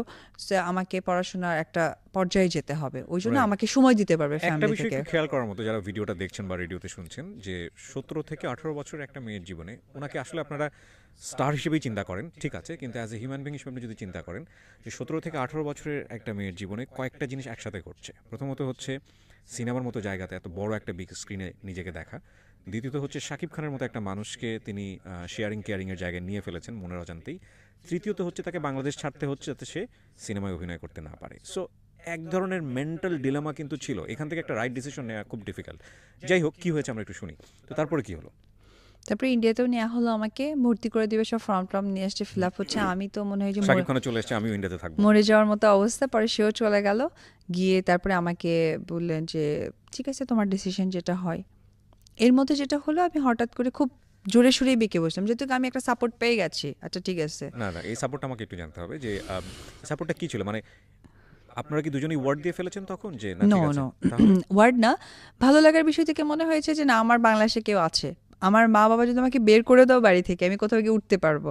আমাকে পড়াশোনার একটা পর্যায়ে যেতে হবে, ওই জন্য Right. আমাকে সময় দিতে পারবে একটা ফ্যামিলি বিষয় থেকে। একটু খেয়াল করার মতো যারা ভিডিওটা দেখছেন বা রেডিওতে শুনছেন, যে 17 থেকে 18 বছরের একটা মেয়ের জীবনে ওনাকে আসলে আপনারা স্টার হিসেবেই চিন্তা করেন, ঠিক আছে, কিন্তু অ্যাজ এ হিউম্যান বিং হিসেবে আপনি যদি চিন্তা করেন যে 17 থেকে 18 বছরের একটা মেয়ের জীবনে কয়েকটা জিনিস একসাথে ঘটছে। প্রথমত হচ্ছে সিনেমার মতো জায়গাতে এত বড় একটা বিগ স্ক্রিনে নিজেকে দেখা। দ্বিতীয়ত হচ্ছে শাকিব খানের মতো একটা মানুষকে তিনি শেয়ারিং কেয়ারিংয়ের জায়গায় নিয়ে ফেলেছেন মনের অজান্তেই। তৃতীয়ত হচ্ছে তাকে বাংলাদেশ ছাড়তে হচ্ছে যাতে সে সিনেমায় অভিনয় করতে না পারে। সো এক ধরনের মেন্টাল ডিলেমা কিন্তু ছিল, এখান থেকে একটা রাইট ডিসিশন নেওয়া খুব ডিফিকাল্ট। যাই হোক, কি হয়েছে আমরা একটু শুনি। তো তারপরে কি হলো? তারপরে ইন্ডিয়াতেও নেওয়া হলো, আমাকে ভর্তি করে দিবে, সব ফর্ম টর্ম নিয়ে আসছে, ফিল আপ হচ্ছে। আমি তো মনে হয় যে শাকিব খানও চলে এসেছে, আমিও ইন্ডিয়াতে থাকবো। মরে যাওয়ার মতো অবস্থা। পরে সেও চলে গেল, গিয়ে তারপরে আমাকে বললেন যে ঠিক আছে তোমার ডিসিশন যেটা হয়। এর মধ্যে যেটা হলো, আমি হঠাৎ করে খুব জোরে সুরেই বেঁকে বসলাম, যেহেতু আমি একটা সাপোর্ট পেয়ে গেছি। আচ্ছা ঠিক আছে, না না, এই সাপোর্টটা আমাকে একটু জানতে হবে যে সাপোর্টটা কি ছিল, মানে আপনারা কি দুজনেই ওয়ার্ড দিয়ে ফেলেছেন তখন যে না নো ঠিক আছে নো তাহলে? ওয়ার্ড না, ভালো লাগার বিষয় থেকে মনে হয়েছে যে না, আমার বাংলাদেশে কেউ আছে। আমার মা বাবা যদি আমাকে বের করে দাও বাড়ি থেকে, আমি কোথাও গিয়ে উঠতে পারবো।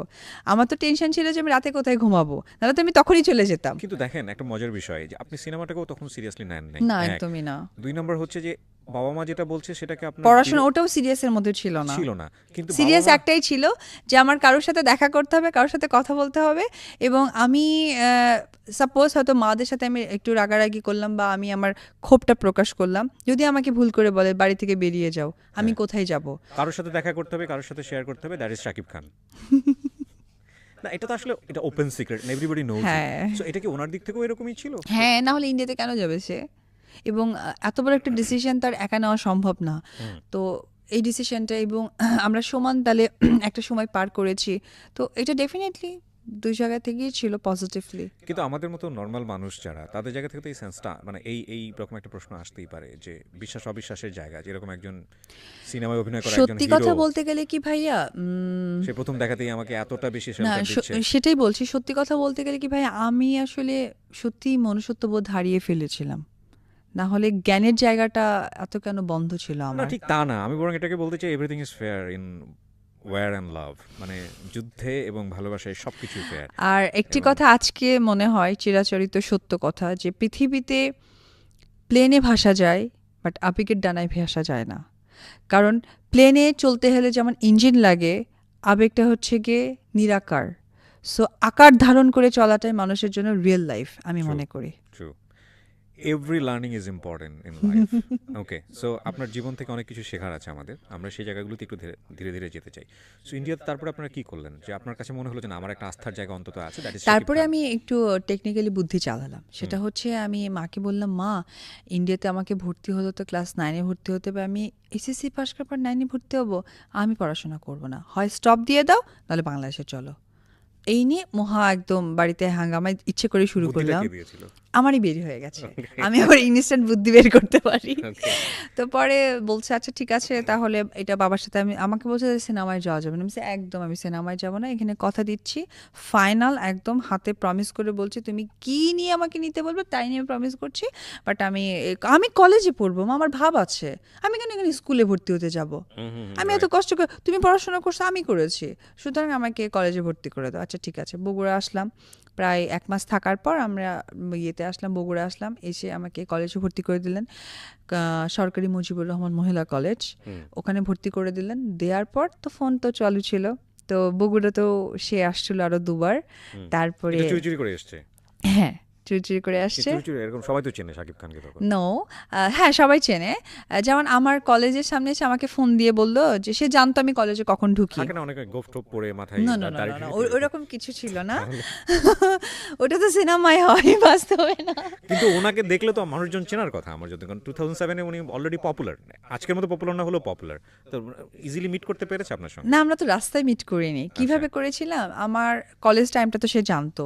আমার তো টেনশন ছিল যে আমি রাতে কোথায় ঘুমাবো, নাহলে তো আমি তখনই চলে যেতাম। কিন্তু দেখেন একটা মজার বিষয় যে আপনি সিনেমাটাকেও তখন সিরিয়াসলি নেন নাই, না, এক। একদমই না। 2 নম্বর হচ্ছে যে বাবা মা যেটা বলছে সেটাকে আপনার পড়াশোনা ওটাও সিরিয়াসের মধ্যে ছিল না। ছিল না, কিন্তু বাবা সিরিয়াস মা একটাই ছিল যে আমার কারোর সাথে দেখা করতে হবে, কারোর সাথে কথা বলতে হবে। এবং আমি সাপোজ হয়তো মাদের সাথে আমি একটু রাগারাগি করলাম বা আমি আমার ক্ষোভটা প্রকাশ করলাম, যদি আমাকে ভুল করে বলে বাড়ি থেকে বেরিয়ে যাও, আমি হ্যাঁ। কোথায় যাব? কারোর সাথে দেখা করতে হবে, কারোর সাথে শেয়ার করতে হবে, দ্যাট ইজ শাকিব খান। না, এটা তো আসলে এটা ওপেন সিক্রেট, এভরিবডি নোজ। হ্যাঁ সো এটা কি ওনার দিক থেকেও এরকমই ছিল? হ্যাঁ, না হলে ইন্ডিয়াতে কেন যাবে সে? এবং এত বড় একটা ডিসিশন তার একা নেওয়া সম্ভব না। হুম। তো এই ডিসিশনটা, এবং আমরা সমান তালে একটা সময় পার করেছি, তো এটা ডেফিনেটলি দুই জায়গা থেকেই ছিল পজিটিভলি। কিন্তু আমাদের মতো নর্মাল মানুষ যারা, তাদের জায়গা থেকে তো এই সেন্সটা, মানে এই রকম একটা প্রশ্ন আসতেই পারে যে বিশ্বাস অবিশ্বাসের জায়গা, যেরকম একজন সিনেমায় অভিনয় করা একজন সত্যি কথা হিরো, বলতে গেলে কি ভাইয়া, সে প্রথম দেখাতেই আমাকে এতটা বেশি না শেল্টার দিচ্ছে। সেটাই বলছি, সত্যি কথা বলতে গেলে কি ভাই, আমি আসলে সত্যিই মনুষ্যত্ববোধ হারিয়ে ফেলেছিলাম। না হলে জ্ঞানের জায়গাটা এত কেন বন্ধ ছিল না আমার? ঠিক তা না, আমি বরং এটাকে বলতে চাই everything is fair in war and love, মানে যুদ্ধে এবং ভালোবাসায় সবকিছুই ফেয়ার। আর একটি এবং- কথা আজকে মনে হয় চিরাচরিত সত্য কথা, যে পৃথিবীতে প্লেনে ভাসা যায়, বাট আবেগের ডানায় ভাসা যায় না। কারণ প্লেনে চলতে হলে যেমন ইঞ্জিন লাগে, আবেগটা হচ্ছে গিয়ে নিরাকার। সো আকার ধারণ করে চলাটাই মানুষের জন্য রিয়েল লাইফ, আমি True. মনে করি। True, every learning is important in life. Okay, so আপনার জীবন থেকে অনেক কিছু শেখার আছে আমাদের, আমরা সেই জায়গাগুলোতে একটু ধীরে ধীরে ধীরে যেতে চাই। সো ইন্ডিয়াতে তারপরে আপনারা কি করলেন যে আপনার কাছে মনে হলো যে না, আমার একটা আস্থার জায়গা অন্তত আছে, দ্যাট ইজ তারপরে আমি একটু টেকনিক্যালি বুদ্ধি চালালাম। সেটা হচ্ছে আমি মাকে বললাম, মা ইন্ডিয়াতে আমাকে ভর্তি হলো তো ক্লাস 9-এ ভর্তি হতে হবে, আমি এসএসসি পাস করার পর 9-এ ভর্তি হবো, আমি পড়াশোনা করব না, হয় স্টপ দিয়ে দাও, নাহলে বাংলাদেশে চলো। এই নিয়ে মহা একদম বাড়িতে হাঙ্গামায় ইচ্ছে করে শুরু বুদ্ধিটা করলাম। কে দিয়েছিল? আমারই বেরি হয়ে গেছে, আমি আবার ইনস্ট্যান্ট বুদ্ধি বের করতে পারি। Okay. তো পরে বলছে আচ্ছা ঠিক আছে তাহলে এটা বাবার সাথে, আমাকে বলছে যে সিনেমায় যাওয়া যাবে না। আমি বলছি, একদম আমি সিনেমায় যাব না, এখানে কথা দিচ্ছি, ফাইনাল একদম হাতে প্রমিস করে বলছি, তুমি কি নিয়ে আমাকে নিতে বলবে তাই নিয়ে প্রমিস করছি, বাট আমি কলেজে পড়বো, মা, আমার ভাব আছে, আমি কেন এখানে স্কুলে ভর্তি হতে যাব? আমি এত কষ্ট করে, তুমি পড়াশোনা করছো, আমি করেছি, সুতরাং আমাকে কলেজে ভর্তি করে দাও। আচ্ছা ঠিক আছে, বগুড়া আসলাম। প্রায় 1 মাস থাকার পর আমরা ইয়েতে আসলাম, বগুড়া আসলাম, এসে আমাকে কলেজে ভর্তি করে দিলেন, সরকারি মুজিবুর রহমান মহিলা কলেজ, ওখানে ভর্তি করে দিলেন। দেওয়ার পর তো ফোন তো চালু ছিল, তো বগুড়া তো সে আসছিল আরো 2 বার। তারপরে এটা চুরি চুরি করে এসছে? হ্যাঁ, চুরি চুরি করে আসছে। চুরি চুরি এরকম সবাই তো চেনে শাকিব খানকে তখন। নো, হ্যাঁ সবাই চেনে। যেমন আমার কলেজের সামনে এসে আমাকে ফোন দিয়ে বললো যে সে জানতো আমি কলেজে কখন ঢুকি। থাকে না অনেকে গোফ টোপ পরে মাথায় না না না দাড়ি না না, ঠুকে ওইরকম কিছু ছিল না। ওটা তো সিনেমায় হয়, বাস্তবে না। কিন্তু ওনাকে দেখলে তো মানুষজন চেনার কথা আমার যদি, কারণ 2007-এ উনি অলরেডি পপুলার, আজকের মতো পপুলার না হলেও পপুলার, তো ইজিলি মিট করতে পেরেছে আপনার সঙ্গে? না, আমরা তো রাস্তায় মিট করিনি, কিভাবে করেছিলাম, আমার কলেজ টাইমটা তো সে জানতো।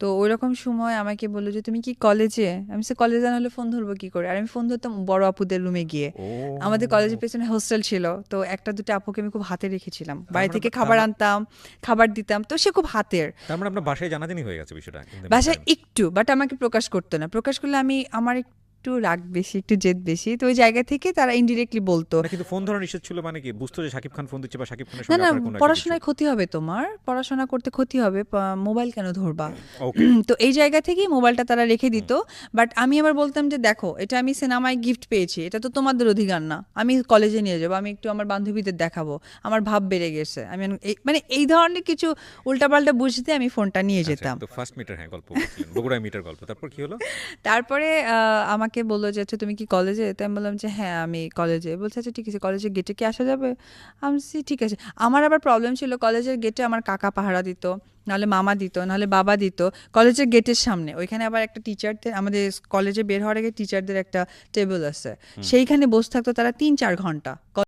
তো ওইরকম সময় আমাকে বললো যে তুমি কি কলেজে? আমি সে কলেজে না হলে ফোন ধরবো কি করে? আর আমি ফোন ধরতাম বড় আপুদের রুমে গিয়ে। ও, আমাদের কলেজের পেছনে হোস্টেল ছিল, তো 1-2টা আপুকে আমি খুব হাতে রেখেছিলাম, বাড়ি মানে থেকে খাবার আনতাম, খাবার দিতাম, তো সে খুব হাতের। তার মানে আপনার বাসায় জানাজানি হয়ে গেছে বিষয়টা in the বাসায় meantime? একটু, বাট আমাকে প্রকাশ করতো না, প্রকাশ করলে আমি আমার একটু রাগ বেশি, একটু জেদ বেশি, তো ওই জায়গা থেকে তারা ইনডিরেক্টলি বলতো না কিন্তু ফোন ধরা নিষেধ ছিল মানে কি, বুঝতো যে শাকিব খান ফোন দিচ্ছে বা শাকিব খানের না সঙ্গে না আপনার কোনো একটা কিছু। পড়াশোনায় ক্ষতি হবে, তোমার পড়াশোনা করতে ক্ষতি হবে, মোবাইল কেন ধরবা। ওকে। তো এই জায়গা থেকেই মোবাইলটা তারা রেখে দিত। বাট আমি আবার বলতাম যে দেখো এটা আমি সিনেমায় গিফট পেয়েছি, এটা তো তোমাদের অধিকার না, আমি কলেজে নিয়ে যাবো, আমি একটু আমার বান্ধবীদের দেখাবো, আমার ভাব বেড়ে গেছে, আমি মানে এই ধরনের কিছু উল্টাপাল্টা বুঝতে আমি ফোনটা নিয়ে আচ্ছা, যেতাম। তো ফার্স্ট মিটার, হ্যাঁ গল্প বলছিলেন, বগুড়া মিটার গল্প, তারপর কি হলো? তারপরে আমাকে বললো যে আচ্ছা তুমি কি কলেজে, তাই আমি বললাম যে হ্যাঁ আমি কলেজে। বলছে আচ্ছা ঠিক আছে, কলেজের গেটে কি আসা যাবে? আমি বলছি, ঠিক আছে। আমার আবার প্রবলেম ছিল, কলেজের গেটে আমার কাকা পাহারা দিত, নাহলে মামা দিত, নাহলে বাবা দিত। কলেজের গেটের সামনে ওইখানে আবার একটা টিচারদের, আমাদের কলেজে বের হওয়ার আগে টিচারদের একটা টেবিল আছে, সেইখানে বসে থাকতো তারা 3-4 ঘন্টা।